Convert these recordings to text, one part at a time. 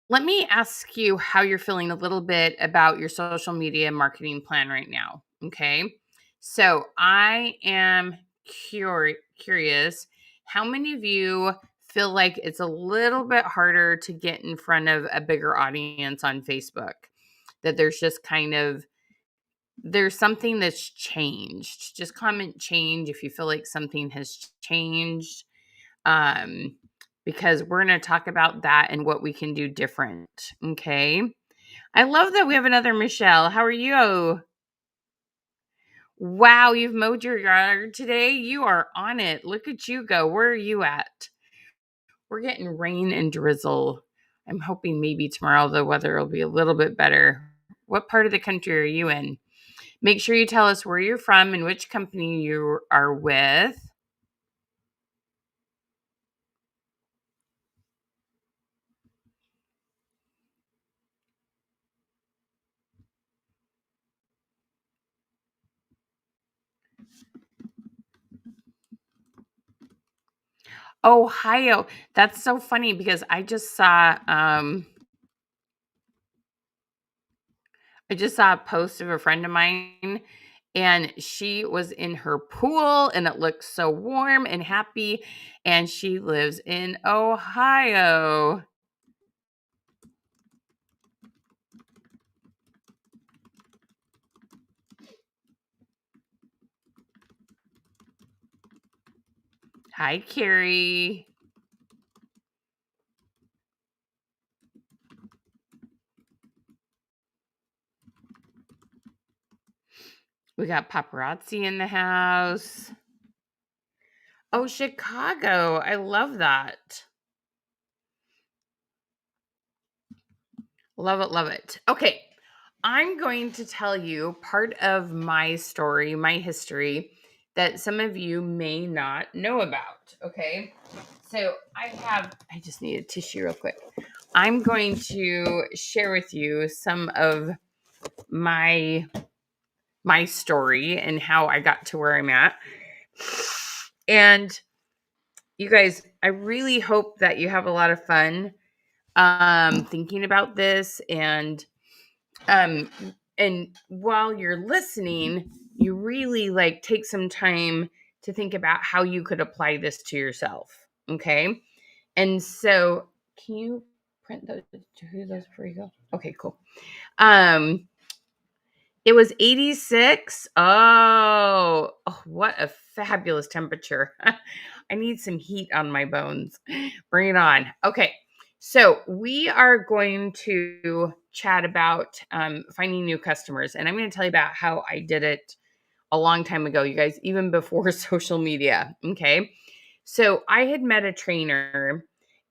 Let me ask you how you're feeling a little bit about your social media marketing plan right now. Okay. So I am curious how many of you feel like it's a little bit harder to get in front of a bigger audience on Facebook? That there's just kind of there's something that's changed. Just comment change if you feel like something has changed. Um, because we're going to talk about that and what we can do different. Okay. I love that we have another Michelle. How are you? Wow, you've mowed your yard today. You are on it. Look at you go. Where are you at? We're getting rain and drizzle. I'm hoping maybe tomorrow the weather will be a little bit better. What part of the country are you in? Make sure you tell us where you're from and which company you are with. Ohio. That's so funny because I just saw a post of a friend of mine, and she was in her pool and it looked so warm and happy, and she lives in Ohio. Hi, Carrie. We got paparazzi in the house. Oh, Chicago. I love that. Love it, love it. Okay. I'm going to tell you part of my story, my history that some of you may not know about. Okay. So I just need a tissue real quick. I'm going to share with you some of my my story and how I got to where I'm at. And you guys, I really hope that you have a lot of fun thinking about this, um and while you're listening, you really like take some time to think about how you could apply this to yourself. Okay. And so can you print those before you go? Okay, cool. um it was 86. Oh, what a fabulous temperature. I need some heat on my bones. Bring it on. Okay. So we are going to chat about finding new customers. And I'm going to tell you about how I did it a long time ago, you guys, even before social media. Okay. So I had met a trainer,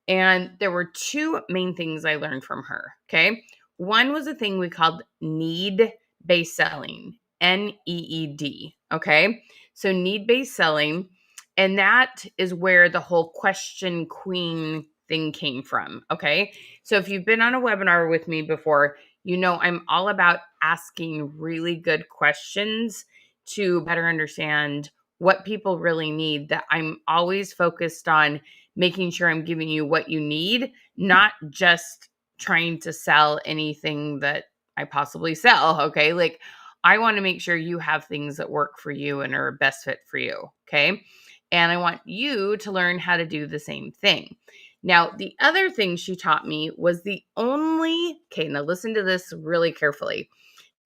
and there were two main things I learned from her. Okay. One was a thing we called need based selling, NEED. Okay. So need based selling. And that is where the whole question queen thing came from. Okay. So if you've been on a webinar with me before, you know I'm all about asking really good questions to better understand what people really need. That I'm always focused on making sure I'm giving you what you need, not just trying to sell anything that I possibly sell. Okay. Like, I want to make sure you have things that work for you and are best fit for you. Okay. And I want you to learn how to do the same thing. Now, the other thing she taught me was okay, now listen to this really carefully.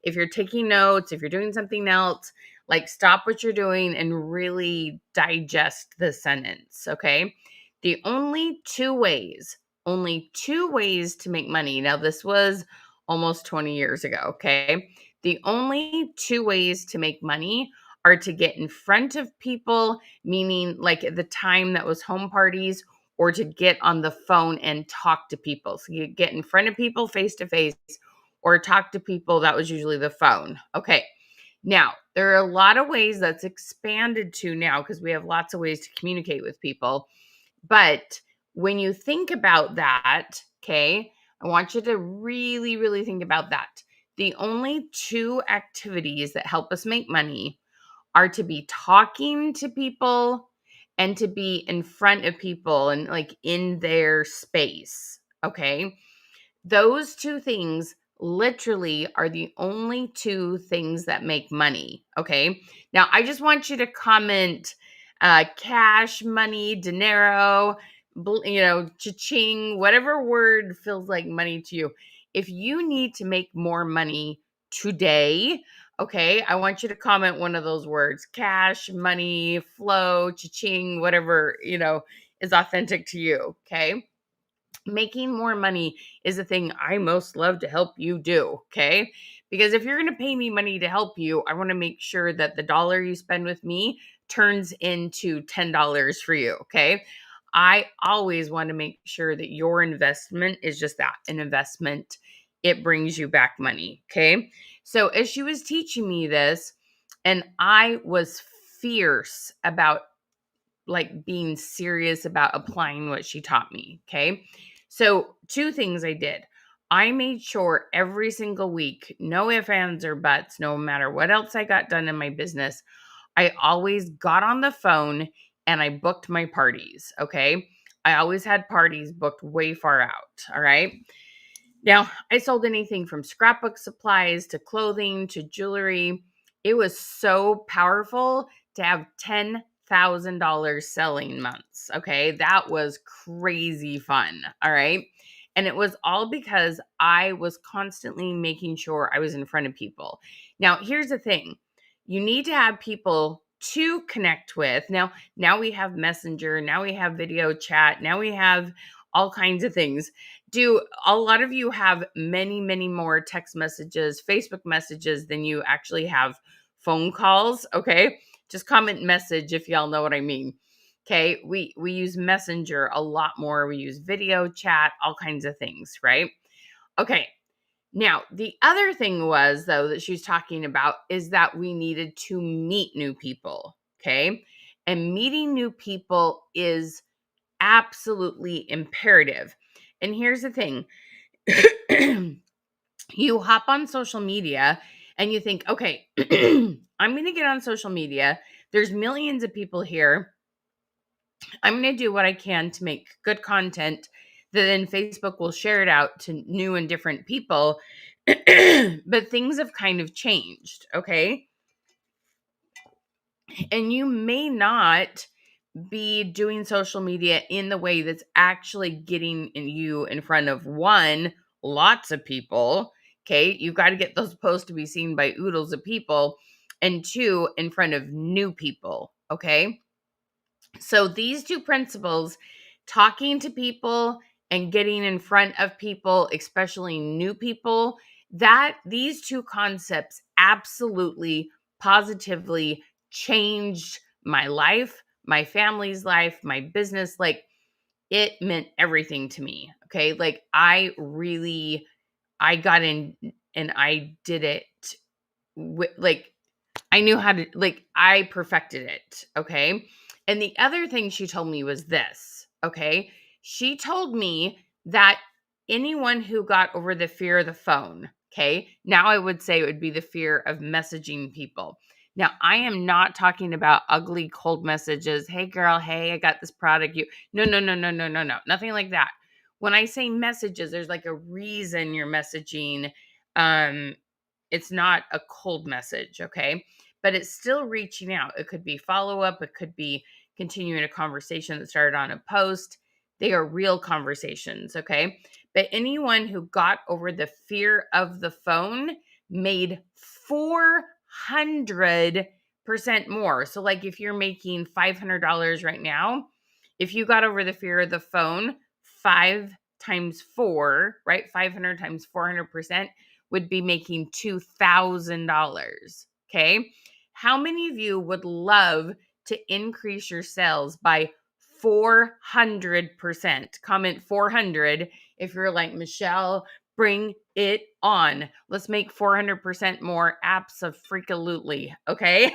If you're taking notes, if you're doing something else, like stop what you're doing and really digest the sentence. Okay. Only two ways to make money. Now, this was almost 20 years ago. Okay. The only two ways to make money are to get in front of people, meaning like at the time that was home parties, or to get on the phone and talk to people. So you get in front of people face to face, or talk to people. That was usually the phone. Okay. Now, there are a lot of ways that's expanded to now because we have lots of ways to communicate with people. But when you think about that, okay, I want you to really, really think about that. The only two activities that help us make money are to be talking to people and to be in front of people and like in their space. Okay. Those two things literally are the only two things that make money. Okay. Now, I just want you to comment cash, money, dinero, cha-ching, whatever word feels like money to you. If you need to make more money today, okay, I want you to comment one of those words: cash, money, flow, cha-ching, whatever, is authentic to you. Okay. Making more money is the thing I most love to help you do, okay? Because if you're going to pay me money to help you, I want to make sure that the dollar you spend with me turns into $10 for you, okay? I always want to make sure that your investment is just that, an investment. It brings you back money, okay? So as she was teaching me this, and I was fierce about like being serious about applying what she taught me. Okay. So, two things I did. I made sure every single week, no ifs, ands, or buts, no matter what else I got done in my business, I always got on the phone and I booked my parties. Okay. I always had parties booked way far out. All right. Now, I sold anything from scrapbook supplies to clothing to jewelry. It was so powerful to have $10,000 selling months. Okay. That was crazy fun. All right. And it was all because I was constantly making sure I was in front of people. Now, here's the thing: you need to have people to connect with. Now we have Messenger, now we have video chat, now we have all kinds of things. Do a lot of you have many, many more text messages, Facebook messages than you actually have phone calls? Okay. Just comment message if y'all know what I mean. Okay. We use Messenger a lot more. We use video chat, all kinds of things, right? Okay. Now, the other thing was, though, that she was talking about is that we needed to meet new people. Okay. And meeting new people is absolutely imperative. And here's the thing: you hop on social media and you think, okay, I'm going to get on social media. There's millions of people here. I'm going to do what I can to make good content that then Facebook will share it out to new and different people. But things have kind of changed. Okay. And you may not be doing social media in the way that's actually getting you in front of lots of people. Okay. You've got to get those posts to be seen by oodles of people. And two, in front of new people. Okay. So these two principles, talking to people and getting in front of people, especially new people, that these two concepts absolutely positively changed my life, my family's life, my business. Like, it meant everything to me. Okay. Like, I got in and I did it like, I knew how to, like, I perfected it. Okay. And the other thing she told me was this. Okay. She told me that anyone who got over the fear of the phone, okay, now I would say it would be the fear of messaging people. Now, I am not talking about ugly, cold messages. Hey, girl. Hey, I got this product. No, no, no, no, no, no, no. Nothing like that. When I say messages, there's like a reason you're messaging. Um, it's not a cold message, okay? But it's still reaching out. It could be follow up, it could be continuing a conversation that started on a post. They are real conversations, okay? But anyone who got over the fear of the phone made 400% more. So, like, if you're making $500 right now, if you got over the fear of the phone, 5 times 4, right? 500 times 400% would be making $2,000. Okay. How many of you would love to increase your sales by 400%? Comment 400 if you're like, Michelle, bring it on. Let's make 400% more. Abso-freaking-lutely. Okay.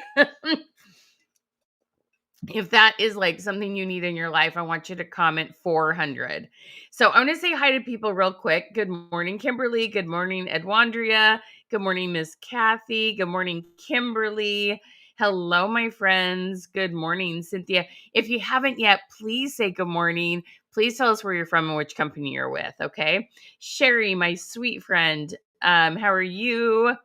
If that is like something you need in your life, I want you to comment 400. So I'm going to say hi to people real quick. Good morning, Kimberly. Good morning, Edwandria. Good morning, Miss Kathy. Good morning, Kimberly. Hello, my friends. Good morning, Cynthia. If you haven't yet, please say good morning. Please tell us where you're from and which company you're with, okay? Sherry, my sweet friend, how are you?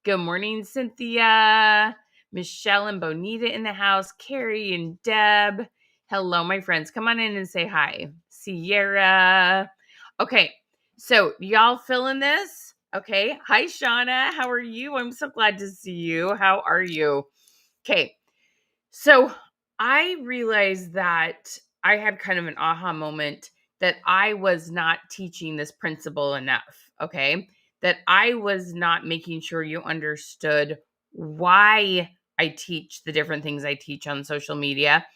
Good morning, Cynthia. Michelle and Bonita in the house. Carrie and Deb. Hello, my friends. Come on in and say hi. Sierra. Okay, so y'all feeling this? Okay. Hi, Shauna. How are you? I'm so glad to see you. How are you? Okay. So I realized that I had kind of an aha moment that I was not teaching this principle enough. Okay. That I was not making sure you understood why I teach the different things I teach on social media.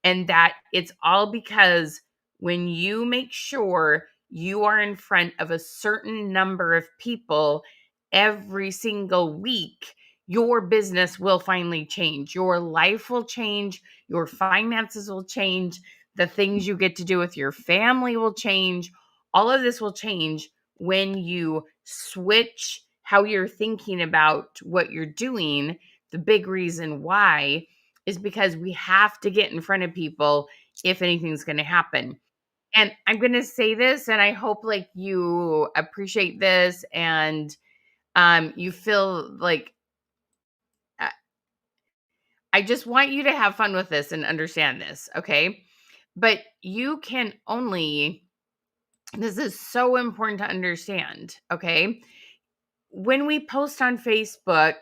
And that it's all because when you make sure you are in front of a certain number of people every single week, your business will finally change. Your life will change. Your finances will change. The things you get to do with your family will change. All of this will change when you switch how you're thinking about what you're doing. The big reason why is because we have to get in front of people if anything's going to happen. And I'm going to say this, and I hope like you appreciate this and you feel like uh, I just want you to have fun with this and understand this, okay? But you can only, this is so important to understand, okay? When we post on Facebook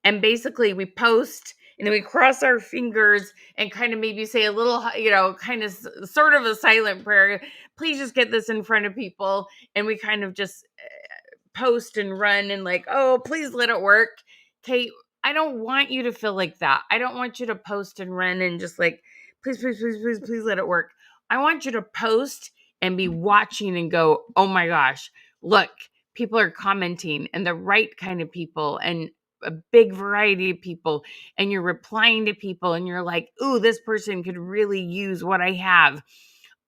and basically we post and then we cross our fingers and kind of maybe say a little, kind of sort of a silent prayer, please just get this in front of people. And we kind of just post and run and like, oh, please let it work. Okay, I don't want you to feel like that. I don't want you to post and run and just like, please, please, please, please, please let it work. I want you to post and be watching and go, oh my gosh, look, people are commenting and the right kind of people and a big variety of people. And you're replying to people and you're like, ooh, this person could really use what I have.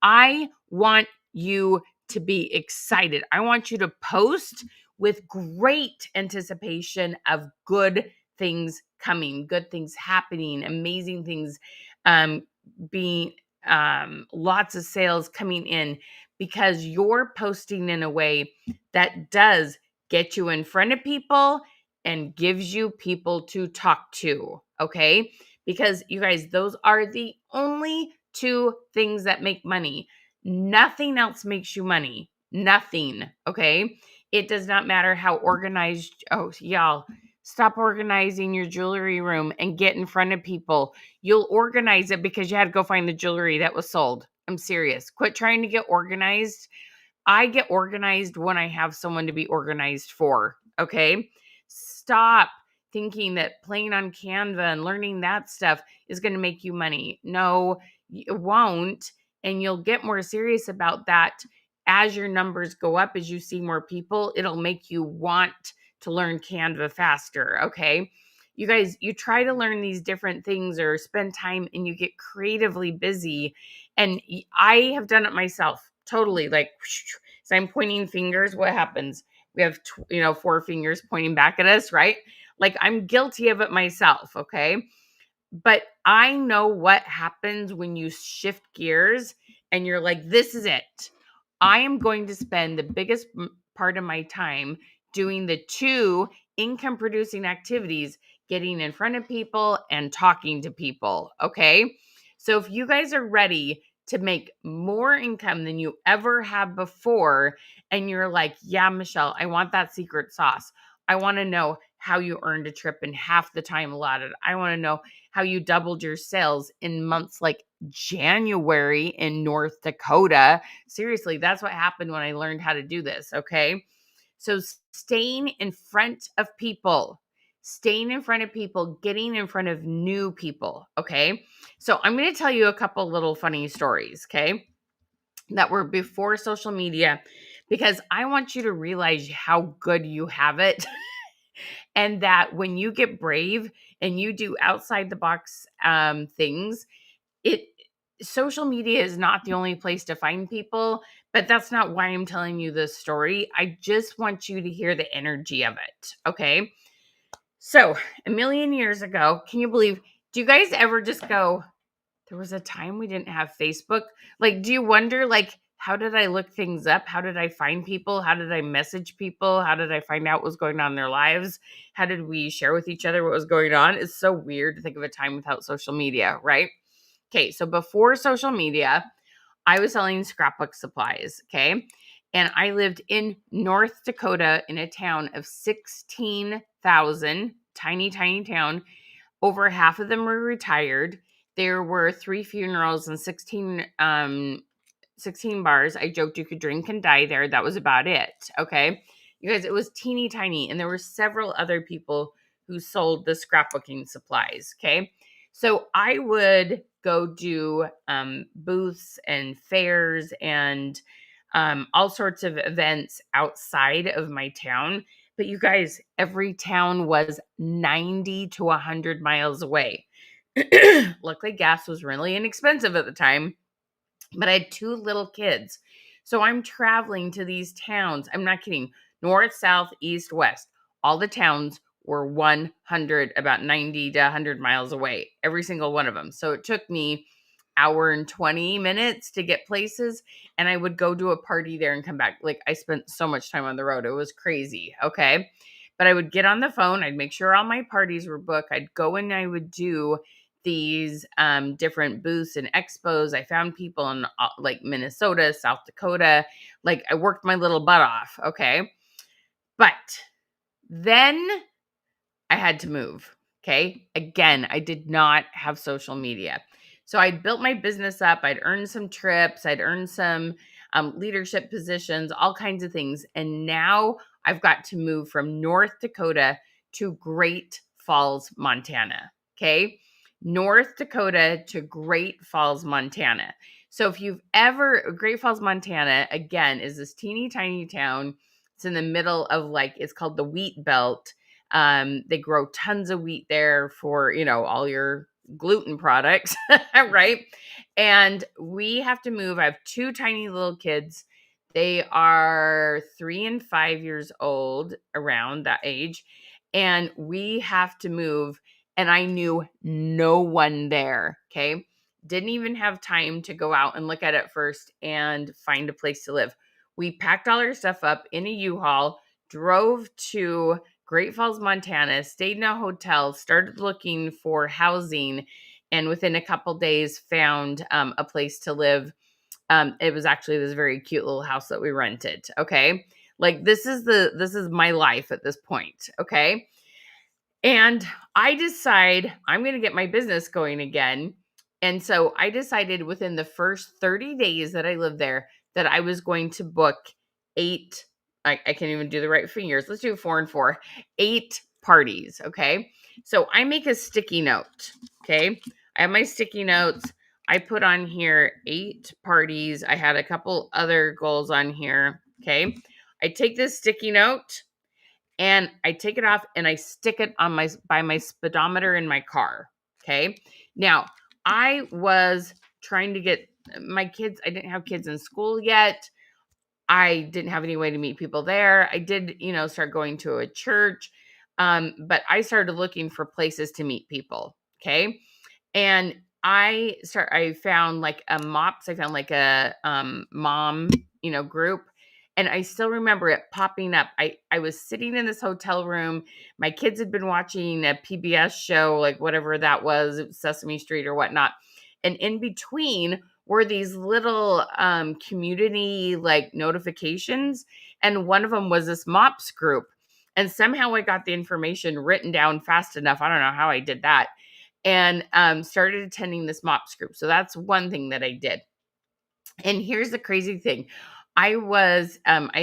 I want you to be excited. I want you to post with great anticipation of good things coming, good things happening, amazing things um, being lots of sales coming in because you're posting in a way that does get you in front of people and gives you people to talk to. Okay. Because you guys, those are the only two things that make money. Nothing else makes you money. Nothing. Okay. It does not matter how organized. Oh, y'all, stop organizing your jewelry room and get in front of people. You'll organize it because you had to go find the jewelry that was sold. I'm serious. Quit trying to get organized. I get organized when I have someone to be organized for. Okay. Stop thinking that playing on Canva and learning that stuff is going to make you money. No, it won't. And you'll get more serious about that as your numbers go up, as you see more people. It'll make you want to learn Canva faster. Okay. You guys, you try to learn these different things or spend time and you get creatively busy. And I have done it myself totally. Like, so I'm pointing fingers. What happens? We have, 4 fingers pointing back at us, right? Like I'm guilty of it myself. Okay. But I know what happens when you shift gears and you're like, this is it. I am going to spend the biggest part of my time doing the 2 income producing activities, getting in front of people and talking to people. Okay. So if you guys are ready to make more income than you ever have before, and you're like, yeah, Michelle, I want that secret sauce. I want to know how you earned a trip in half the time allotted. I want to know how you doubled your sales in months like January in North Dakota. Seriously, that's what happened when I learned how to do this. Okay. So staying in front of people, getting in front of new people. Okay. So I'm going to tell you a couple little funny stories. Okay. That were before social media because I want you to realize how good you have it. And that when you get brave and you do outside the box things, it social media is not the only place to find people, but that's not why I'm telling you this story. I just want you to hear the energy of it. Okay. So a million years ago, can you believe, do you guys ever just go, there was a time we didn't have Facebook. Like, do you wonder, like, how did I look things up? How did I find people? How did I message people? How did I find out what was going on in their lives? How did we share with each other what was going on? It's so weird to think of a time without social media, right? Okay, so before social media, I was selling scrapbook supplies, okay? And I lived in North Dakota in a town of 16,000, tiny, tiny town. Over half of them were retired. There were 3 funerals and 16 bars. I joked you could drink and die there. That was about it. Okay. You guys, it was teeny tiny. And there were several other people who sold the scrapbooking supplies. Okay. So I would go do booths and fairs and all sorts of events outside of my town. But you guys, every town was 90 to 100 miles away. Luckily, gas was really inexpensive at the time, but I had 2 little kids. So I'm traveling to these towns. I'm not kidding. North, south, east, west. All the towns were 100, about 90 to 100 miles away, every single one of them. So it took me hour and 20 minutes to get places, and I would go to a party there and come back. Like, I spent so much time on the road. It was crazy. Okay. But I would get on the phone. I'd make sure all my parties were booked. I'd go and I would do these different booths and expos. I found people in like Minnesota, South Dakota. Like, I worked my little butt off. Okay. But then I had to move. Okay. Again, I did not have social media. So I built my business up. I'd earned some trips. I'd earned some leadership positions, all kinds of things. And now I've got to move from North Dakota to Great Falls, Montana. Okay. North Dakota to Great Falls, Montana. So if you've ever, Great Falls, Montana, again, is this teeny tiny town. It's in the middle of, like, it's called the Wheat Belt. They grow tons of wheat there for, all your gluten products, right? And we have to move. I have 2 tiny little kids. They are 3 and 5 years old, around that age. And we have to move. And I knew no one there. Okay. Didn't even have time to go out and look at it first and find a place to live. We packed all our stuff up in a U-Haul, drove to Great Falls, Montana, stayed in a hotel, started looking for housing, and within a couple days found a place to live. It was actually this very cute little house that we rented. Okay. Like, this is my life at this point. Okay. And I decide I'm going to get my business going again. And so I decided within the first 30 days that I lived there that I was going to book 8, I can't even do the right fingers. Let's do 4 and 4, 8 parties. Okay. So I make a sticky note. Okay. I have my sticky notes. I put on here 8 parties. I had a couple other goals on here. Okay. I take this sticky note and I take it off and I stick it on by my speedometer in my car. Okay. Now, I was trying to get my kids. I didn't have kids in school yet. I didn't have any way to meet people there. I did, start going to a church. But I started looking for places to meet people. Okay. And I found like a MOPS. I found like a mom, group. And I still remember it popping up. I was sitting in this hotel room. My kids had been watching a PBS show, like whatever that was, Sesame Street or whatnot. And in between were these little community like notifications. And one of them was this MOPS group. And somehow I got the information written down fast enough. I don't know how I did that. And started attending this MOPS group. So that's one thing that I did. And here's the crazy thing. I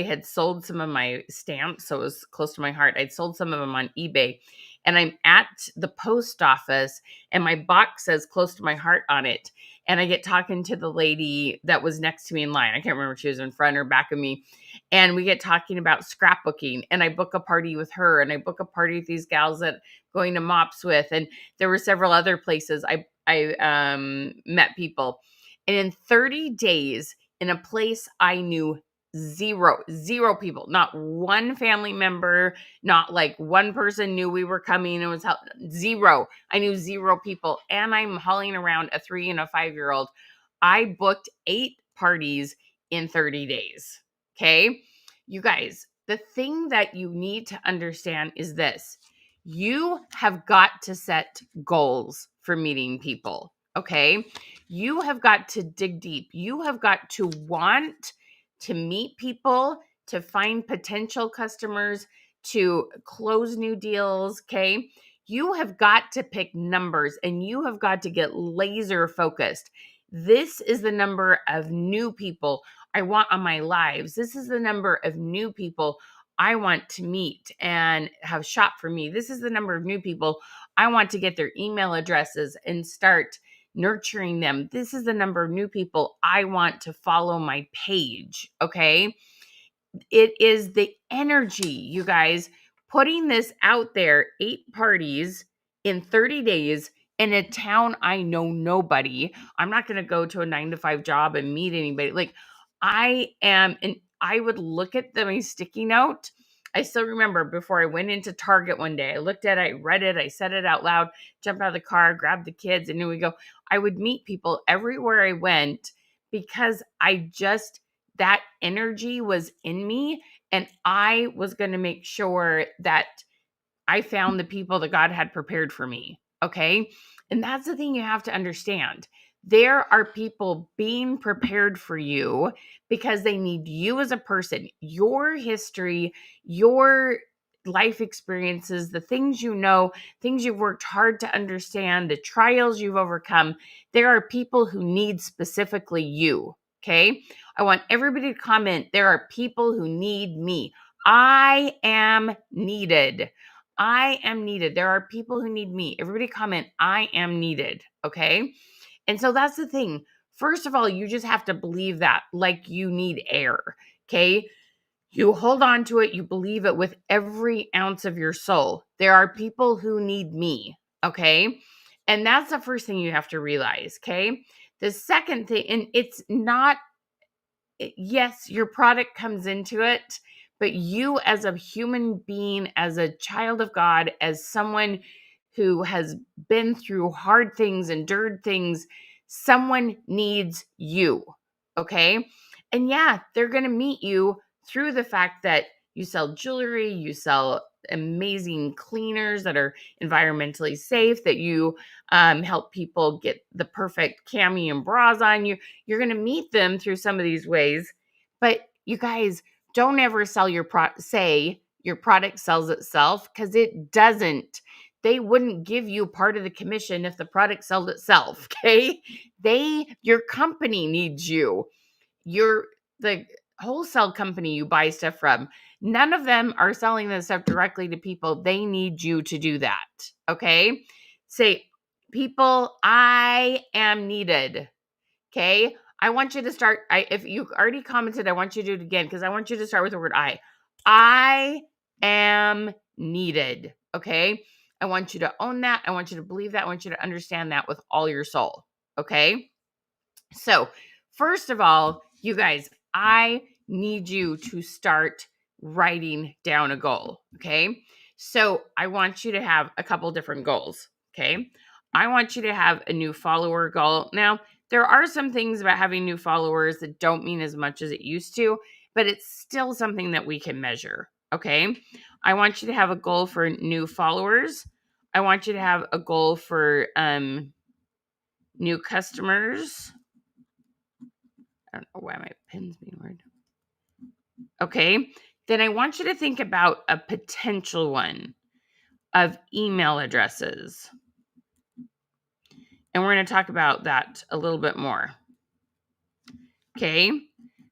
had sold some of my stamps, so it was close to my heart. I'd sold some of them on eBay, and I'm at the post office, and my box says close to my heart on it. And I get talking to the lady that was next to me in line. I can't remember if she was in front or back of me. And we get talking about scrapbooking, and I book a party with her, and I book a party with these gals that I'm going to MOPS with. And there were several other places I met people. And in 30 days, in a place I knew zero people, not one family member, not like one person knew we were coming and was zero. I knew zero people, and I'm hauling around a 3 and a 5-year-old. I booked 8 parties in 30 days. Okay. You guys, the thing that you need to understand is this: you have got to set goals for meeting people. Okay. You have got to dig deep. You have got to want to meet people, to find potential customers, to close new deals. Okay. You have got to pick numbers and you have got to get laser focused. This is the number of new people I want on my lives. This is the number of new people I want to meet and have shop for me. This is the number of new people I want to get their email addresses and start nurturing them. This is the number of new people I want to follow my page. Okay. It is the energy, you guys, putting this out there, 8 parties in 30 days in a town I know nobody. I'm not going to go to a 9 to 5 job and meet anybody. Like and I would look at my sticky note. I still remember before I went into Target one day, I looked at it, I read it, I said it out loud, jumped out of the car, grabbed the kids, and then we go. I would meet people everywhere I went because that energy was in me, and I was going to make sure that I found the people that God had prepared for me. Okay. And that's the thing you have to understand. There are people being prepared for you because they need you as a person, your history, your life experiences, the things you know, things you've worked hard to understand, the trials you've overcome. There are people who need specifically you. Okay. I want everybody to comment. There are people who need me. I am needed. I am needed. There are people who need me. Everybody comment, I am needed. Okay. And so that's the thing. First of all, you just have to believe that like you need air. Okay. You hold on to it. You believe it with every ounce of your soul. There are people who need me. Okay. And that's the first thing you have to realize. Okay. The second thing, and it's not, yes, your product comes into it, but you as a human being, as a child of God, as someone who has been through hard things, endured things, someone needs you. Okay. And yeah, they're going to meet you through the fact that you sell jewelry, you sell amazing cleaners that are environmentally safe, that you help people get the perfect cami and bras on you. You're going to meet them through some of these ways, but you guys, don't ever say your product sells itself, because it doesn't. They wouldn't give you part of the commission if the product sold itself. Okay. Your company needs you. The wholesale company you buy stuff from, none of them are selling this stuff directly to people. They need you to do that. Okay. Say, people, I am needed. Okay. I want you to start. If you already commented, I want you to do it again, because I want you to start with the word I. I am needed. Okay. I want you to own that. I want you to believe that. I want you to understand that with all your soul. Okay. So, first of all, you guys, I need you to start writing down a goal. Okay. So, I want you to have a couple different goals. Okay. I want you to have a new follower goal. Now, there are some things about having new followers that don't mean as much as it used to, but it's still something that we can measure. Okay. I want you to have a goal for new followers. I want you to have a goal for new customers. I don't know why my pen's being weird. Okay. Then I want you to think about a potential one of email addresses. And we're going to talk about that a little bit more. Okay.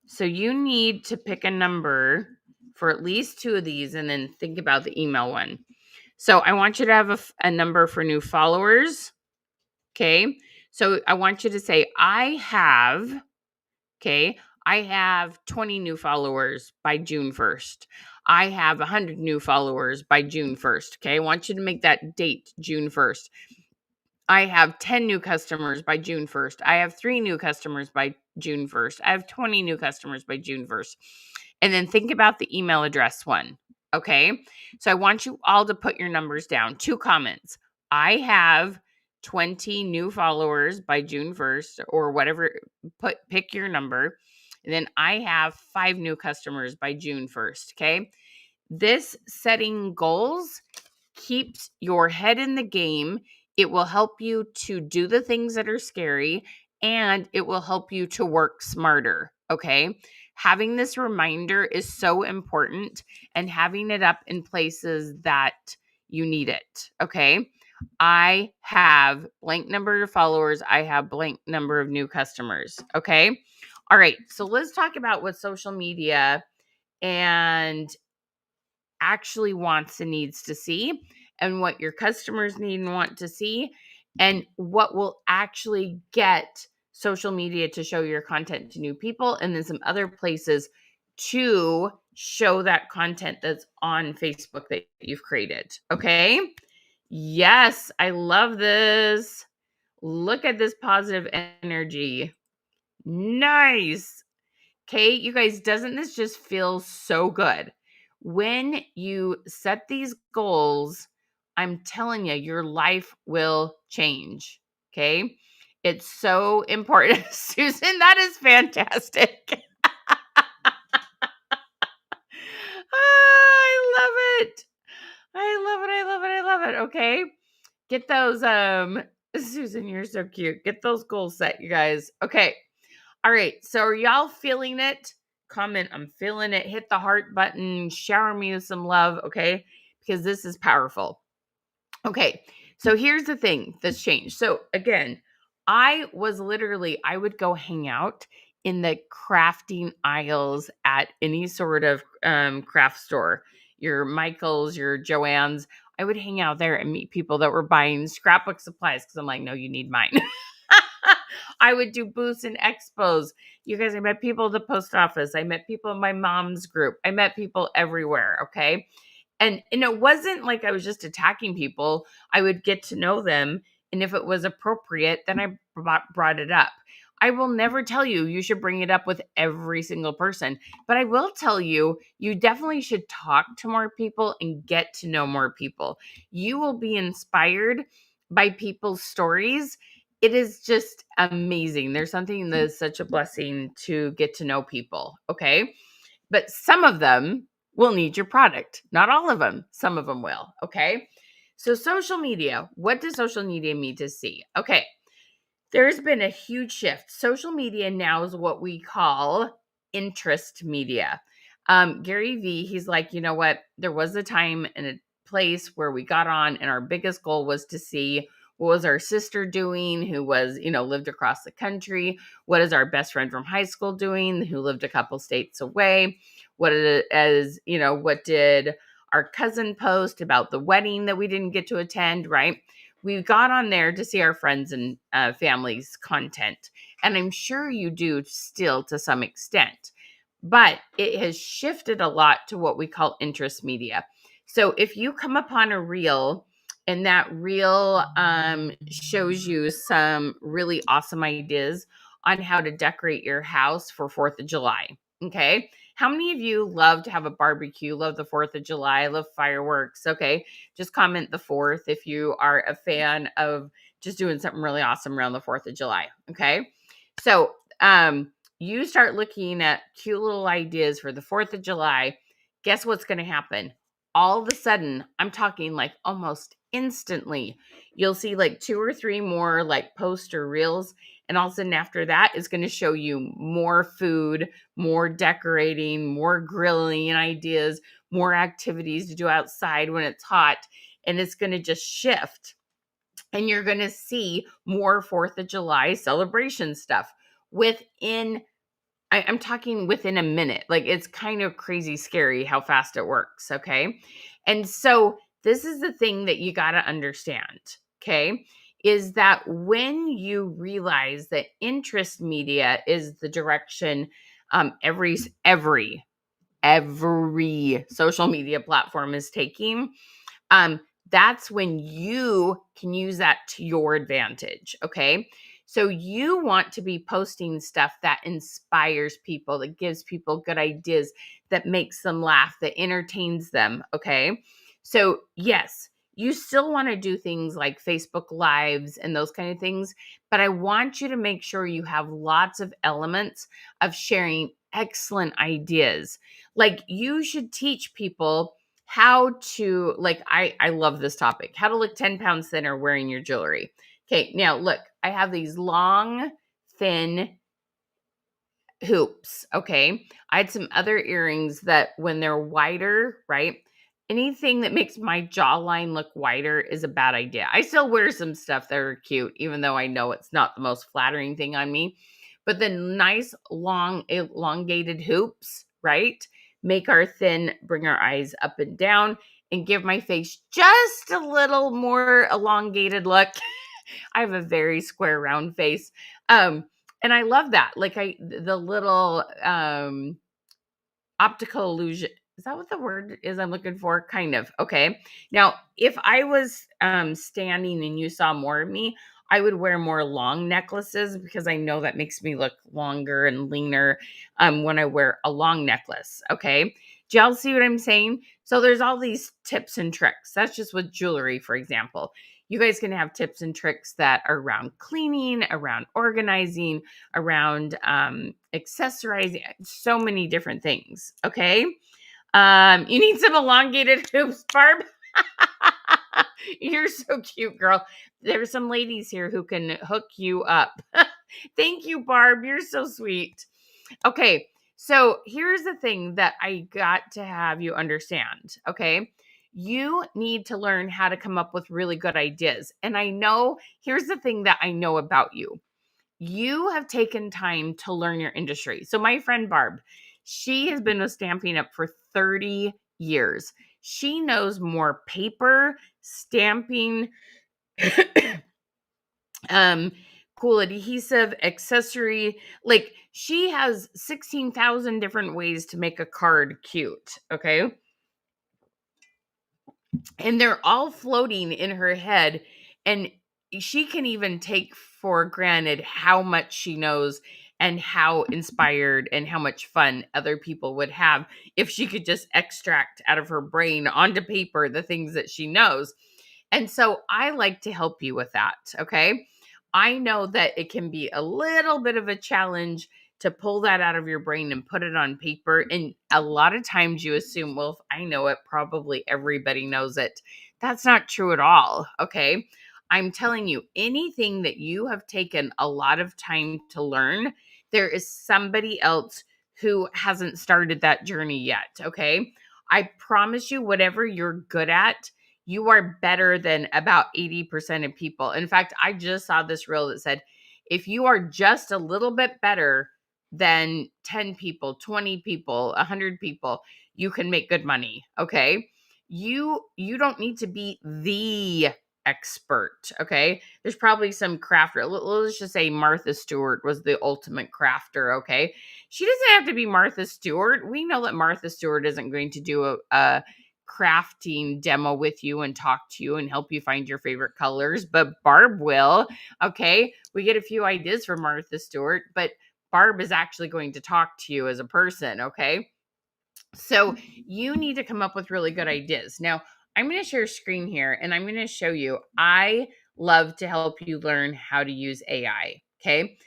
So you need to pick a number for at least 2 of these and then think about the email one. So I want you to have a number for new followers. Okay. So I want you to say, I have 20 new followers by June 1st. I have 100 new followers by June 1st. Okay. I want you to make that date June 1st. I have 10 new customers by June 1st. I have 3 new customers by June 1st. I have 20 new customers by June 1st. And then think about the email address one. Okay. So I want you all to put your numbers down. 2 comments. I have 20 new followers by June 1st or whatever. Pick your number. And then I have 5 new customers by June 1st. Okay. This setting goals keeps your head in the game. It will help you to do the things that are scary, and it will help you to work smarter. Okay. Having this reminder is so important, and having it up in places that you need it. Okay. I have blank number of followers. I have blank number of new customers. Okay. All right. So let's talk about what social media and actually wants and needs to see, and what your customers need and want to see, and what will actually get social media to show your content to new people, and then some other places to show that content that's on Facebook that you've created. Okay. Yes, I love this. Look at this positive energy. Nice. Okay, you guys, doesn't this just feel so good? When you set these goals, I'm telling you, your life will change. Okay, it's so important. Susan, that is fantastic. I love it. I love it. I love it. I love it. Okay. Get those, Susan, you're so cute. Get those goals set, you guys. Okay. All right. So are y'all feeling it? Comment, I'm feeling it. Hit the heart button. Shower me with some love. Okay. Because this is powerful. Okay. So here's the thing that's changed. So again, I would go hang out in the crafting aisles at any sort of craft store, your Michael's, your Joann's. I would hang out there and meet people that were buying scrapbook supplies because I'm like, no, you need mine. I would do booths and expos. You guys, I met people at the post office. I met people in my mom's group. I met people everywhere. Okay. And it wasn't like I was just attacking people. I would get to know them. And if it was appropriate, then I brought it up. I will never tell you should bring it up with every single person, but I will tell you definitely should talk to more people and get to know more people. You will be inspired by people's stories. It is just amazing. There's something that's such a blessing to get to know people. Okay. But some of them will need your product. Not all of them. Some of them will. Okay. So social media, what does social media mean to see? Okay. There's been a huge shift. Social media now is what we call interest media. Gary Vee, he's like, you know what? There was a time and a place where we got on, and our biggest goal was to see what was our sister doing who was, lived across the country. What is our best friend from high school doing who lived a couple states away? What did our cousin post about the wedding that we didn't get to attend, right? We got on there to see our friends and family's content. And I'm sure you do still to some extent. But it has shifted a lot to what we call interest media. So if you come upon a reel and that reel shows you some really awesome ideas on how to decorate your house for 4th of July, okay? How many of you love to have a barbecue, love the 4th of July, love fireworks? Okay, just comment the 4th if you are a fan of just doing something really awesome around the 4th of July, okay? So you start looking at cute little ideas for the 4th of July. Guess what's going to happen? All of a sudden, I'm talking like almost instantly, you'll see like 2 or 3 more like poster reels. And all of a sudden after that is going to show you more food, more decorating, more grilling ideas, more activities to do outside when it's hot. And it's going to just shift. And you're going to see more 4th of July celebration stuff I'm talking within a minute. Like, it's kind of crazy scary how fast it works. Okay. And so this is the thing that you got to understand. Okay. Is that when you realize that interest media is the direction every social media platform is taking, that's when you can use that to your advantage. Okay. So you want to be posting stuff that inspires people, that gives people good ideas, that makes them laugh, that entertains them. Okay. So, yes, you still want to do things like Facebook Lives and those kind of things, but I want you to make sure you have lots of elements of sharing excellent ideas. Like, you should teach people how to, like, I love this topic, how to look 10 pounds thinner wearing your jewelry. Okay, now look, I have these long, thin hoops. Okay. I had some other earrings that when they're wider, right? Anything that makes my jawline look wider is a bad idea. I still wear some stuff that are cute, even though I know it's not the most flattering thing on me. But the nice, long, elongated hoops, right? Make our thin, bring our eyes up and down, and give my face just a little more elongated look. I have a very square round face. And I love that. Like, the little optical illusion. Is that what the word is I'm looking for? Kind of. Okay. Now, if I was standing and you saw more of me, I would wear more long necklaces because I know that makes me look longer and leaner when I wear a long necklace. Okay. Do y'all see what I'm saying? So there's all these tips and tricks. That's just with jewelry, for example. You guys can have tips and tricks that are around cleaning, around organizing, around accessorizing, so many different things. Okay. You need some elongated hoops, Barb. You're so cute, girl. There's some ladies here who can hook you up. Thank you, Barb. You're so sweet. Okay. So here's the thing that I got to have you understand. Okay. You need to learn how to come up with really good ideas. And I know, here's the thing that I know about you. You have taken time to learn your industry. So my friend Barb, she has been with Stampin' Up for 30 years. She knows more paper, stamping, um, cool adhesive, accessory. Like, she has 16,000 different ways to make a card cute. Okay. And they're all floating in her head, and she can even take for granted how much she knows and how inspired and how much fun other people would have if she could just extract out of her brain onto paper the things that she knows. And so I like to help you with that. Okay. I know that it can be a little bit of a challenge to pull that out of your brain and put it on paper. And a lot of times you assume, well, if I know it, probably everybody knows it. That's not true at all. Okay. I'm telling you, anything that you have taken a lot of time to learn, there is somebody else who hasn't started that journey yet. Okay. I promise you, whatever you're good at, you are better than about 80% of people. In fact, I just saw this reel that said, if you are just a little bit better than 10 people, 20 people, 100 people, you can make good money. Okay. You don't need to be the expert. Okay. There's probably some crafter. Let's just say Martha Stewart was the ultimate crafter. Okay. She doesn't have to be Martha Stewart. We know that Martha Stewart isn't going to do a crafting demo with you and talk to you and help you find your favorite colors, but Barb will. Okay. We get a few ideas from Martha Stewart, but Barb is actually going to talk to you as a person. Okay. So you need to come up with really good ideas. Now, I'm going to share a screen here and I'm going to show you. I love to help you learn how to use AI. Okay.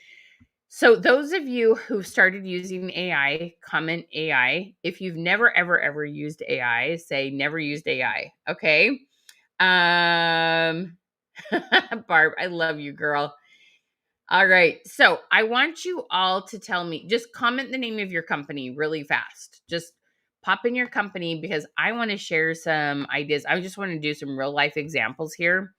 So those of you who've started using AI, comment AI. If you've never, ever, ever used AI, say never used AI. Okay. Um, Barb, I love you, girl. All right. So I want you all to tell me, just comment the name of your company really fast. Just pop in your company because I want to share some ideas. I just want to do some real life examples here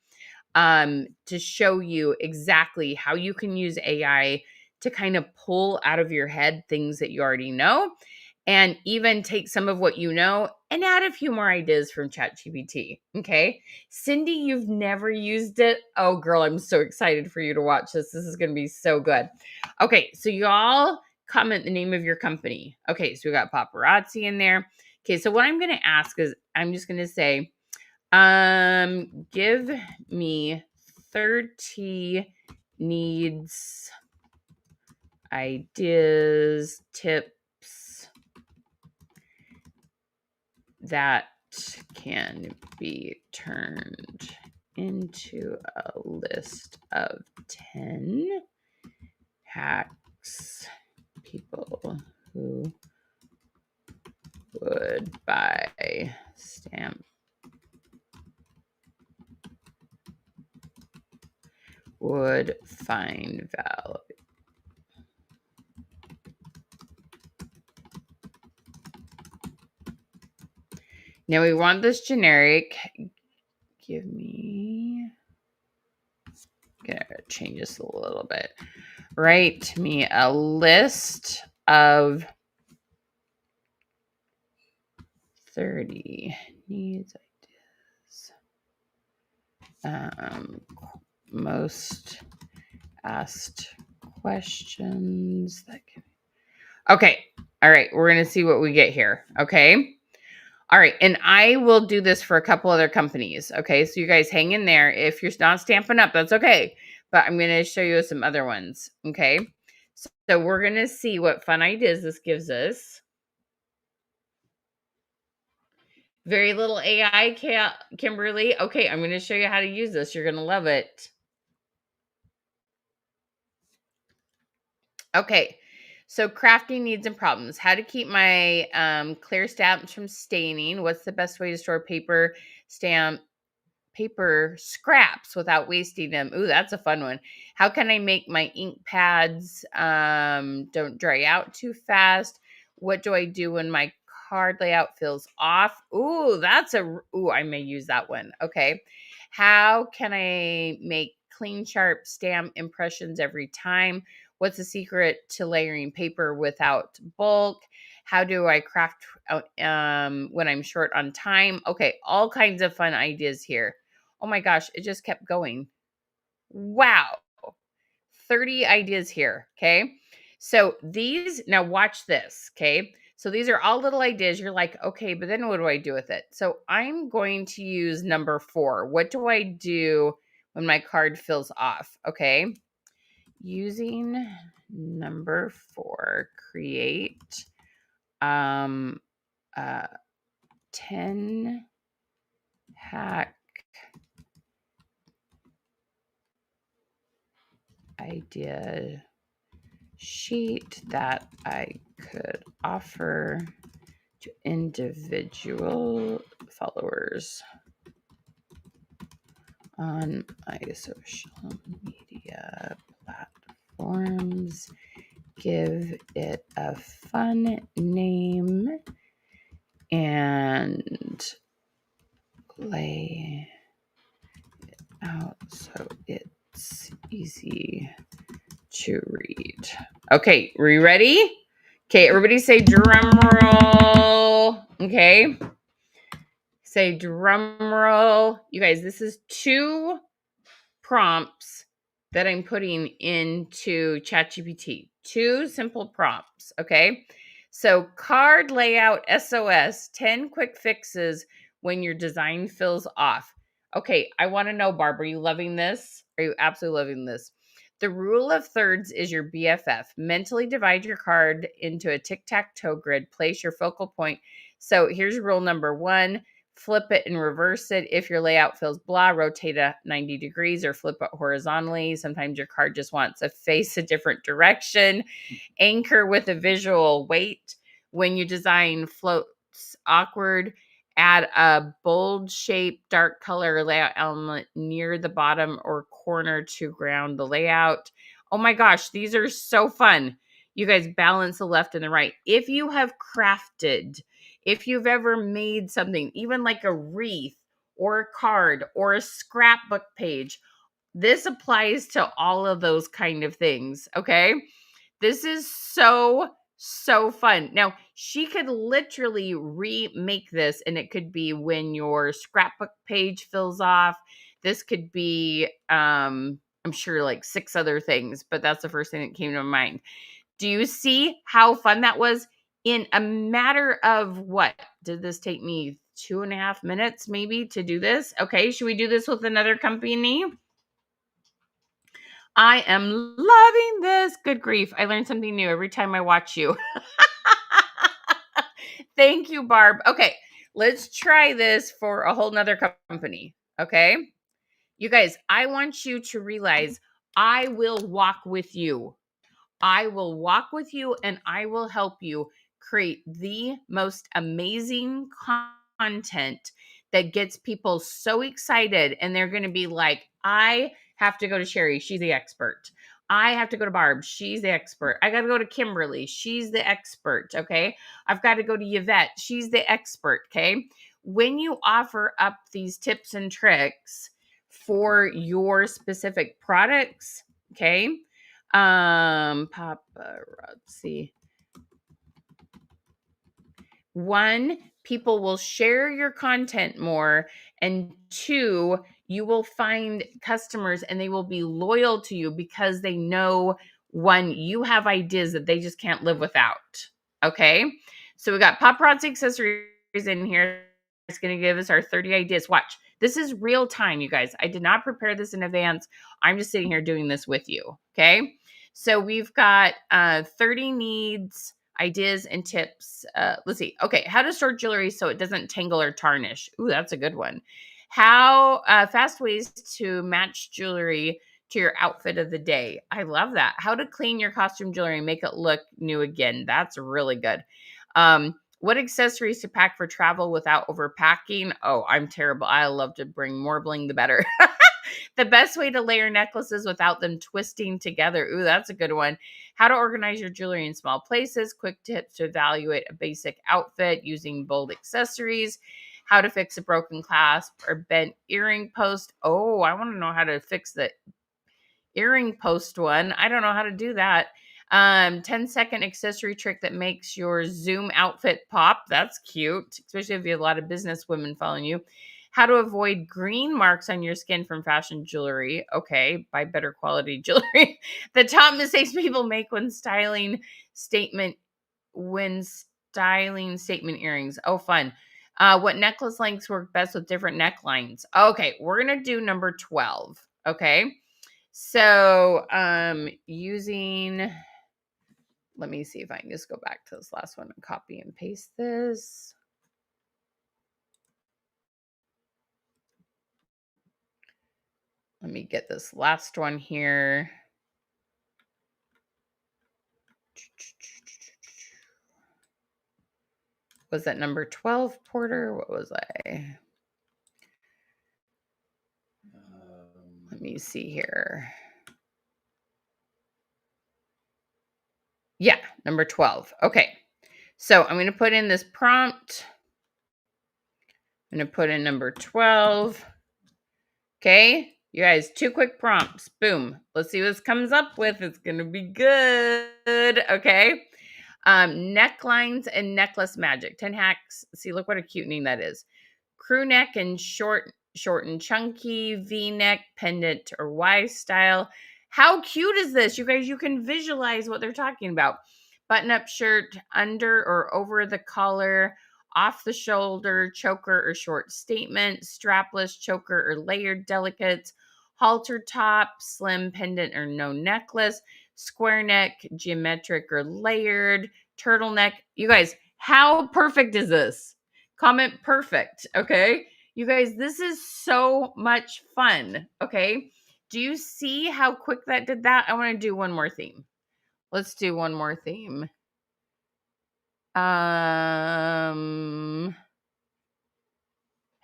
to show you exactly how you can use AI to kind of pull out of your head things that you already know and even take some of what you know and add a few more ideas from ChatGPT. Okay. Cindy, you've never used it. Oh, girl, I'm so excited for you to watch this. This is going to be so good. Okay. So, y'all comment the name of your company. Okay. So, we got paparazzi in there. Okay. So, what I'm going to ask is I'm just going to say, give me 30 needs, ideas, tips that can be turned into a list of 10 hacks people who would buy stamp would find value. Now we want this generic. Give me, gonna change this a little bit. Write me a list of 30 needs, ideas, most asked questions that can. Okay. All right. We're going to see what we get here. Okay. All right. And I will do this for a couple other companies. Okay. So you guys hang in there. If you're not stamping up, that's okay. But I'm going to show you some other ones. Okay. So we're going to see what fun ideas this gives us. Very little AI, Kimberly. Okay. I'm going to show you how to use this. You're going to love it. Okay. So crafting needs and problems. How to keep my clear stamps from staining. What's the best way to store paper scraps without wasting them? Ooh, that's a fun one. How can I make my ink pads don't dry out too fast? What do I do when my card layout feels off? Ooh, I may use that one. Okay. How can I make clean, sharp stamp impressions every time? What's the secret to layering paper without bulk? How do I craft when I'm short on time? Okay, all kinds of fun ideas here. Oh my gosh, it just kept going. Wow. 30 ideas here. Okay. So now watch this. Okay. So these are all little ideas. You're like, okay, but then what do I do with it? So I'm going to use number 4. What do I do when my card fills off? Okay. Using number 4, create 10 hack idea sheet that I could offer to individual followers on my social media platforms. Give it a fun name and lay it out so it's easy to read. Okay, are you ready? Okay, everybody say drum roll. Okay. Say drum roll. You guys, this is 2 prompts that I'm putting into ChatGPT. 2 simple prompts, okay? So, card layout SOS, 10 quick fixes when your design feels off. Okay, I want to know, Barb, are you loving this? Are you absolutely loving this? The rule of thirds is your BFF. Mentally divide your card into a tic-tac-toe grid. Place your focal point. So, here's rule number 1. Flip it and reverse it. If your layout feels blah, rotate it 90 degrees or flip it horizontally. Sometimes your card just wants to face a different direction. Anchor with a visual weight. When you design floats awkward, add a bold shape, dark color layout element near the bottom or corner to ground the layout. Oh my gosh, these are so fun. You guys balance the left and the right. If you have crafted, if you've ever made something, even like a wreath or a card or a scrapbook page, this applies to all of those kind of things. Okay. This is so fun. Now, she could literally remake this, and it could be when your scrapbook page fills off. This could be, I'm sure, like 6 other things, but that's the first thing that came to my mind. Do you see how fun that was? In a matter of what? Did this take me 2.5 minutes maybe to do this? Okay, should we do this with another company? I am loving this. Good grief. I learn something new every time I watch you. Thank you, Barb. Okay, let's try this for a whole nother company. Okay. You guys, I want you to realize I will walk with you. I will walk with you and I will help you create the most amazing content that gets people so excited. And they're going to be like, I have to go to Sherry. She's the expert. I have to go to Barb. She's the expert. I got to go to Kimberly. She's the expert. Okay. I've got to go to Yvette. She's the expert. Okay. When you offer up these tips and tricks for your specific products, okay, paparazzi. One, people will share your content more. And two, you will find customers and they will be loyal to you because they know, one, you have ideas that they just can't live without. Okay. So we got paparazzi accessories in here. It's going to give us our 30 ideas. Watch. This is real time, you guys. I did not prepare this in advance. I'm just sitting here doing this with you. Okay. So we've got 30 needs, ideas, and tips. Let's see. Okay. How to store jewelry so it doesn't tangle or tarnish. Ooh, that's a good one. How fast ways to match jewelry to your outfit of the day. I love that. How to clean your costume jewelry and make it look new again. That's really good. What accessories to pack for travel without overpacking? Oh, I'm terrible. I love to bring more bling, the better. The best way to layer necklaces without them twisting together. Ooh, that's a good one. How to organize your jewelry in small places. Quick tips to evaluate a basic outfit using bold accessories. How to fix a broken clasp or bent earring post. Oh, I want to know how to fix the earring post one. I don't know how to do that. 10-second accessory trick that makes your Zoom outfit pop. That's cute, especially if you have a lot of business women following you. How to avoid green marks on your skin from fashion jewelry. Okay, buy better quality jewelry. The top mistakes people make when styling statement earrings. Oh, fun. What necklace lengths work best with different necklines? Okay, we're gonna do number 12. Okay. So, let me see if I can just go back to this last one and copy and paste this. Let me get this last one here. Was that number 12, Porter? What was I? Let me see here. Yeah, number 12. Okay. So I'm going to put in this prompt. I'm going to put in number 12. Okay. You guys, 2 quick prompts. Boom. Let's see what this comes up with. It's going to be good. Okay. Necklines and necklace magic. 10 hacks. See, look what a cute name that is. Crew neck and short and chunky, V-neck, pendant, or Y style. How cute is this? You guys, you can visualize what they're talking about. Button-up shirt, under or over the collar, off the shoulder, choker or short statement, strapless, choker or layered delicates, halter top, slim pendant or no necklace, square neck, geometric or layered, turtleneck. You guys, how perfect is this? Comment perfect, okay? You guys, this is so much fun, okay? Do you see how quick that did that? I want to do one more theme. Let's do one more theme. How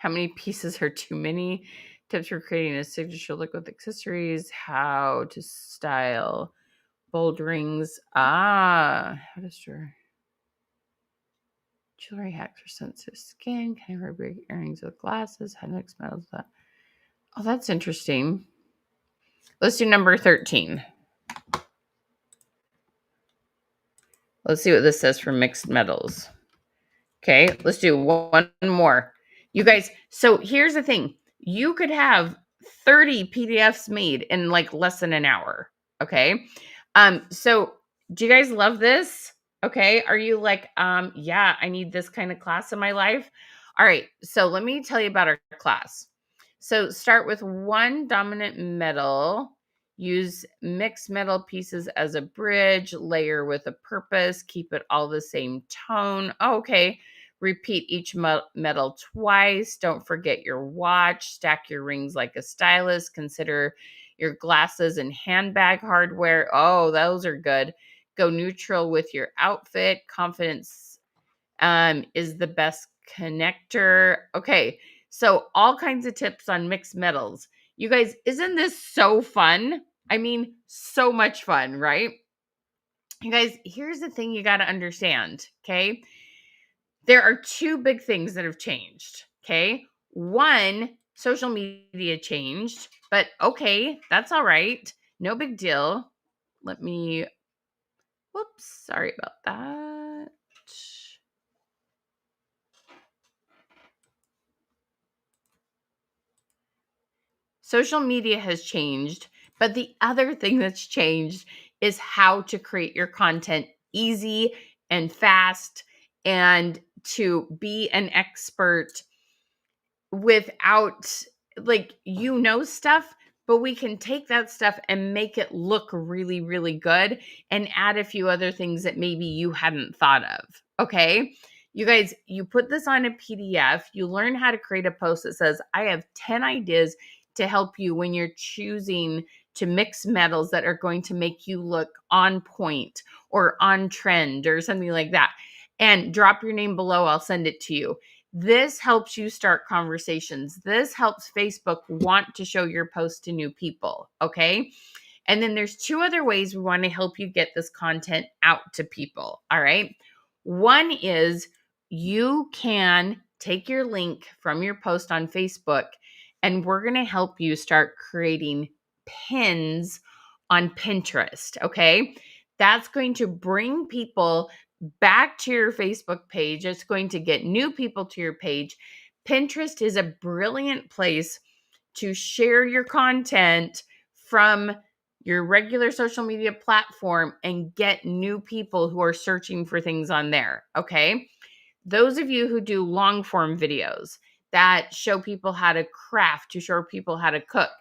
many pieces are too many? Tips for creating a signature look with accessories. How to style bold rings. How to store jewelry hacks for sensitive skin. Can I wear big earrings with glasses? How to mix metals? Oh, that's interesting. Let's do number 13. Let's see what this says for mixed metals. Okay, let's do one more. You guys, so here's the thing. You could have 30 PDFs made in like less than an hour. Okay. So do you guys love this? Okay. Are you like, yeah, I need this kind of class in my life? All right. So let me tell you about our class. So start with one dominant metal. Use mixed metal pieces as a bridge, layer with a purpose, keep it all the same tone. Okay. Repeat each metal twice. Don't forget your watch. Stack your rings like a stylist. Consider your glasses and handbag hardware. Oh, those are good. Go neutral with your outfit. Confidence is the best connector. Okay, so all kinds of tips on mixed metals. You guys, isn't this so fun? I mean, so much fun, right? You guys, here's the thing you got to understand, okay? There are two big things that have changed, okay? One, social media changed, but okay, that's all right. No big deal. Let me, whoops, sorry about that. Social media has changed, but the other thing that's changed is how to create your content easy and fast and to be an expert without, like, stuff, but we can take that stuff and make it look really, really good and add a few other things that maybe you hadn't thought of. Okay. You guys, you put this on a PDF, you learn how to create a post that says, I have 10 ideas to help you when you're choosing to mix metals that are going to make you look on point or on trend or something like that. And drop your name below. I'll send it to you. This helps you start conversations. This helps Facebook want to show your post to new people. Okay. And then there's two other ways we want to help you get this content out to people. All right. One is you can take your link from your post on Facebook and we're going to help you start creating pins on Pinterest. Okay. That's going to bring people back to your Facebook page. It's going to get new people to your page. Pinterest is a brilliant place to share your content from your regular social media platform and get new people who are searching for things on there. Okay. Those of you who do long form videos that show people how to craft, to show people how to cook,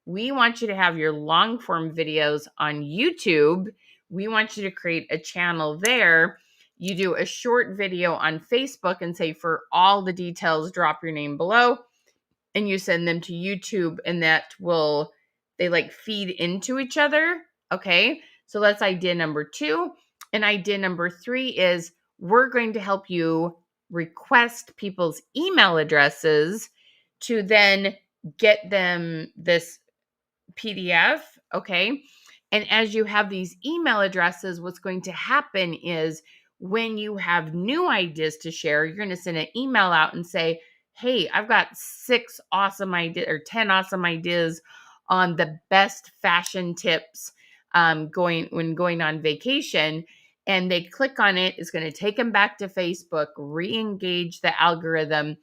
we want you to have your long form videos on YouTube. We want you to create a channel there. You do a short video on Facebook and say, for all the details, drop your name below, and you send them to YouTube, and they like feed into each other. Okay. So that's idea number 2. And idea number 3 is we're going to help you request people's email addresses to then get them this PDF. Okay. And as you have these email addresses, what's going to happen is when you have new ideas to share, you're going to send an email out and say, hey, I've got 6 awesome ideas or 10 awesome ideas on the best fashion tips going on vacation. And they click on it. It's going to take them back to Facebook, re-engage the algorithm,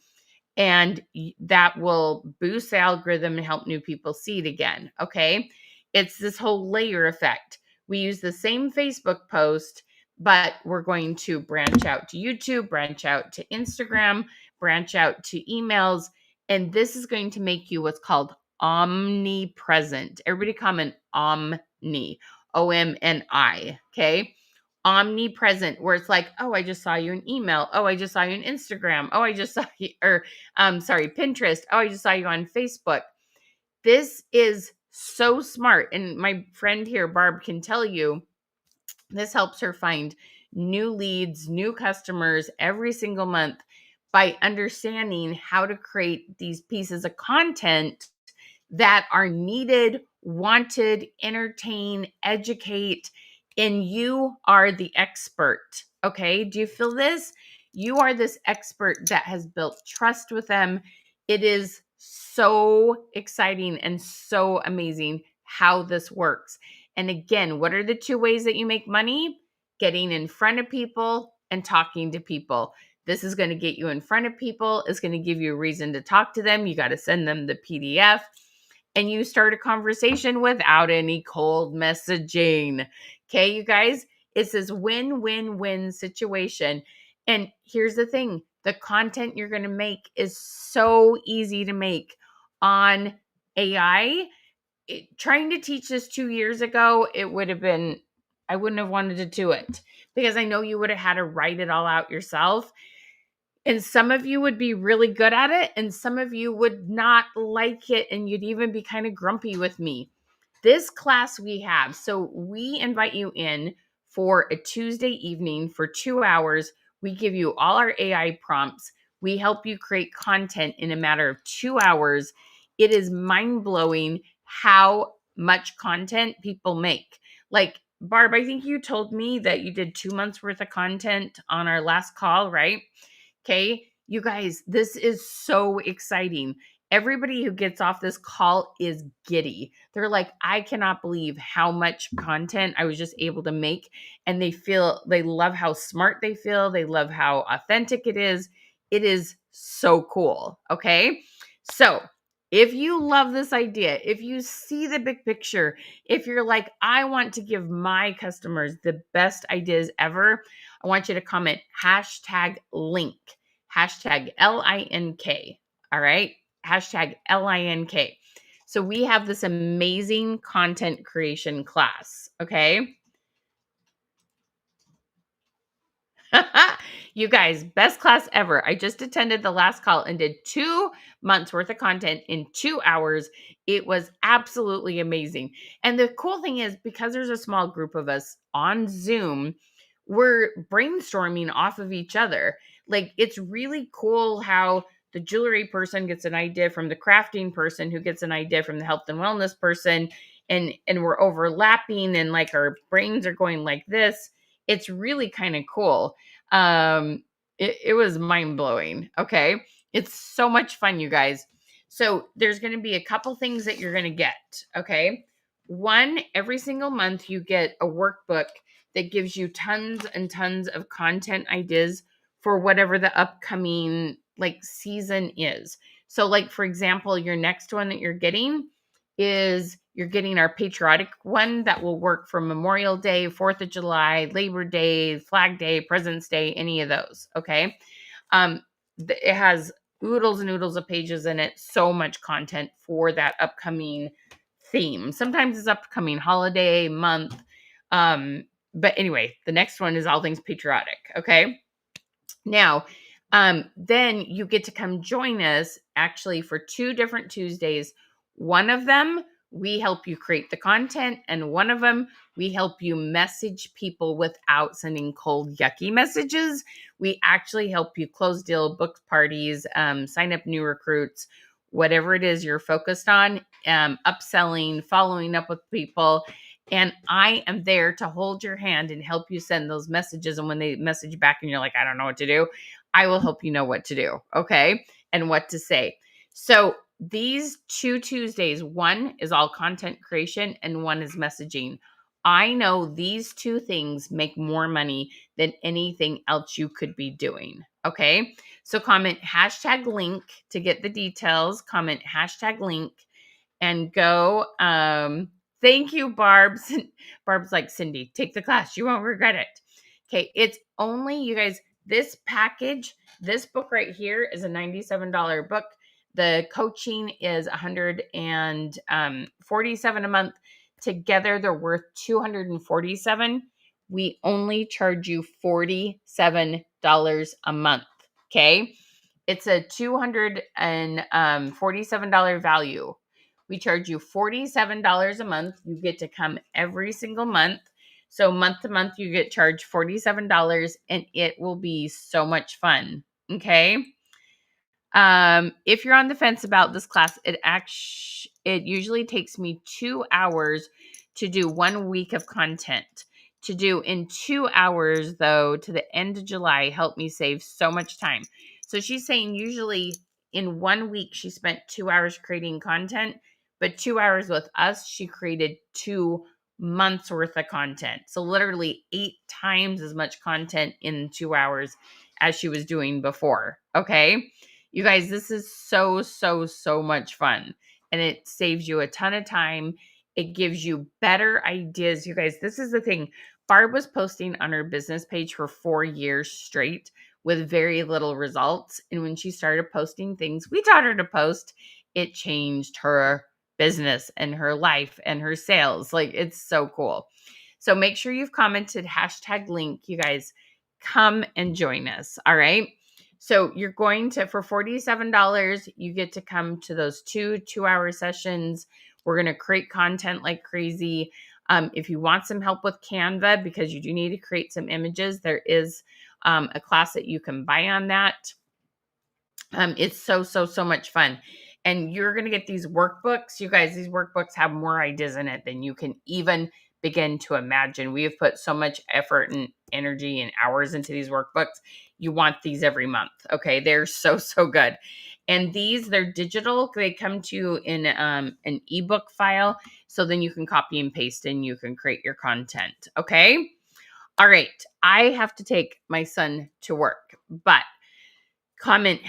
and that will boost the algorithm and help new people see it again. Okay. It's this whole layer effect. We use the same Facebook post, but we're going to branch out to YouTube, branch out to Instagram, branch out to emails. And this is going to make you what's called omnipresent. Everybody comment omni, OMNI. Okay. Omnipresent, where it's like, oh, I just saw you an email. Oh, I just saw you on Instagram. Oh, I just saw you, or Pinterest. Oh, I just saw you on Facebook. This is so smart. And my friend here, Barb, can tell you this helps her find new leads, new customers every single month by understanding how to create these pieces of content that are needed, wanted, entertain, educate, and you are the expert. Okay. Do you feel this? You are this expert that has built trust with them. It is so exciting and so amazing how this works. And again, what are the 2 ways that you make money? Getting in front of people and talking to people. This is going to get you in front of people. It's going to give you a reason to talk to them. You got to send them the PDF and you start a conversation without any cold messaging. Okay, you guys, it's this win-win-win situation. And here's the thing, the content you're going to make is so easy to make on AI. trying to teach this 2 years ago, it would have been, I wouldn't have wanted to do it because I know you would have had to write it all out yourself. And some of you would be really good at it, and some of you would not like it, and you'd even be kind of grumpy with me. This class we have, so we invite you in for a Tuesday evening for 2 hours. We give you all our AI prompts. We help you create content in a matter of 2 hours. It is mind blowing how much content people make. Like, Barb, I think you told me that you did 2 months worth of content on our last call, right? Okay, you guys, this is so exciting. Everybody who gets off this call is giddy. They're like, I cannot believe how much content I was just able to make. And they love how smart they feel. They love how authentic it is. It is so cool. Okay. So if you love this idea, if you see the big picture, if you're like, I want to give my customers the best ideas ever, I want you to comment #link, #LINK. All right. #LINK. So we have this amazing content creation class. Okay. You guys, best class ever. I just attended the last call and did 2 months worth of content in 2 hours. It was absolutely amazing. And the cool thing is, because there's a small group of us on Zoom, we're brainstorming off of each other. Like, it's really cool how the jewelry person gets an idea from the crafting person, who gets an idea from the health and wellness person, and we're overlapping, and like our brains are going like this. It's really kind of cool. It was mind blowing. Okay. It's so much fun, you guys. So there's going to be a couple things that you're going to get. Okay. One, every single month you get a workbook that gives you tons and tons of content ideas for whatever the upcoming like season is. So like, for example, your next one that you're getting is you're getting our patriotic one that will work for Memorial Day, 4th of July, Labor Day, Flag Day, President's Day, any of those. Okay. It has oodles and oodles of pages in it. So much content for that upcoming theme. Sometimes it's upcoming holiday month. But anyway, the next one is all things patriotic. Okay. Now, then you get to come join us actually for 2 different Tuesdays. One of them, we help you create the content, and one of them, we help you message people without sending cold, yucky messages. We actually help you close deal, book parties, sign up new recruits, whatever it is you're focused on, upselling, following up with people. And I am there to hold your hand and help you send those messages. And when they message back and you're like, I don't know what to do, I will help you know what to do. Okay. And what to say. So these 2 Tuesdays, one is all content creation and one is messaging. I know these 2 things make more money than anything else you could be doing. Okay. So comment #link to get the details. Comment #link and go. Thank you, Barb. Barb's like, Cindy, take the class. You won't regret it. Okay. It's only, you guys, this package, this book right here is a $97 book. The coaching is $147 a month. Together, they're worth $247. We only charge you $47 a month. Okay. It's a $247 value. We charge you $47 a month. You get to come every single month. So month to month, you get charged $47 and it will be so much fun. Okay. If you're on the fence about this class, it usually takes me 2 hours to do 1 week of content. To do in 2 hours, though, to the end of July, helped me save so much time. So she's saying usually in 1 week, she spent 2 hours creating content, but 2 hours with us, she created 2 months worth of content. So literally 8 times as much content in 2 hours as she was doing before. Okay. You guys, this is so, so, so much fun. And it saves you a ton of time. It gives you better ideas. You guys, this is the thing. Barb was posting on her business page for 4 years straight with very little results. And when she started posting things we taught her to post, it changed her business and her life and her sales. Like, it's so cool. So make sure you've commented #link, you guys. Come and join us. All right. So you're going to, for $47, you get to come to those 2-hour sessions. We're going to create content like crazy. If you want some help with Canva, because you do need to create some images, there is a class that you can buy on that. It's so much fun. And you're going to get these workbooks. You guys, these workbooks have more ideas in it than you can even begin to imagine. We have put so much effort and energy and hours into these workbooks. You want these every month. Okay. They're so good. And they're digital. They come to you in an ebook file. So then you can copy and paste and you can create your content. Okay. All right. I have to take my son to work, but comment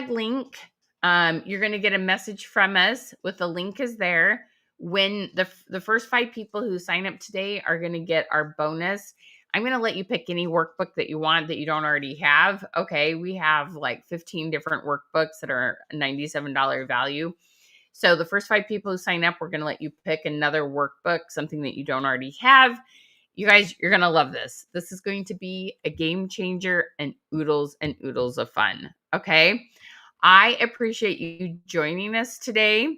#link. You're going to get a message from us with the link is there. When the first 5 people who sign up today are going to get our bonus. I'm going to let you pick any workbook that you want that you don't already have. Okay, we have like 15 different workbooks that are $97 value. So the first 5 people who sign up, we're going to let you pick another workbook, something that you don't already have. You guys, you're going to love this. This is going to be a game changer and oodles of fun. Okay. I appreciate you joining us today.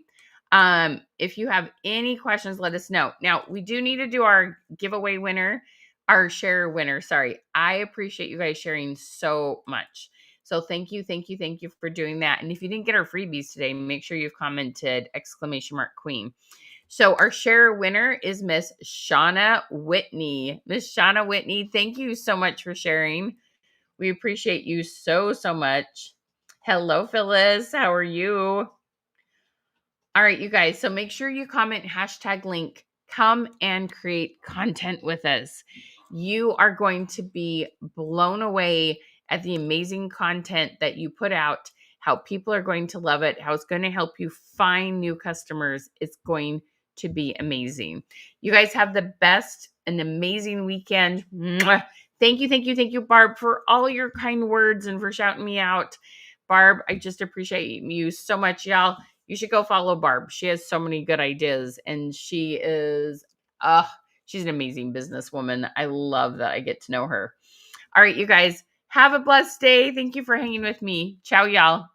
If you have any questions, let us know. Now, we do need to do our giveaway winner, our share winner. Sorry. I appreciate you guys sharing so much. So thank you for doing that. And if you didn't get our freebies today, make sure you've commented !Queen. So our share winner is Miss Shauna Whitney. Miss Shauna Whitney, thank you so much for sharing. We appreciate you so much. Hello, Phyllis. How are you? All right, you guys. So make sure you comment #link. Come and create content with us. You are going to be blown away at the amazing content that you put out, how people are going to love it, how it's going to help you find new customers. It's going to be amazing. You guys have the best and amazing weekend. Mwah. Thank you, Barb, for all your kind words and for shouting me out. Barb, I just appreciate you so much, y'all. You should go follow Barb. She has so many good ideas and she's an amazing businesswoman. I love that I get to know her. All right, you guys, have a blessed day. Thank you for hanging with me. Ciao, y'all.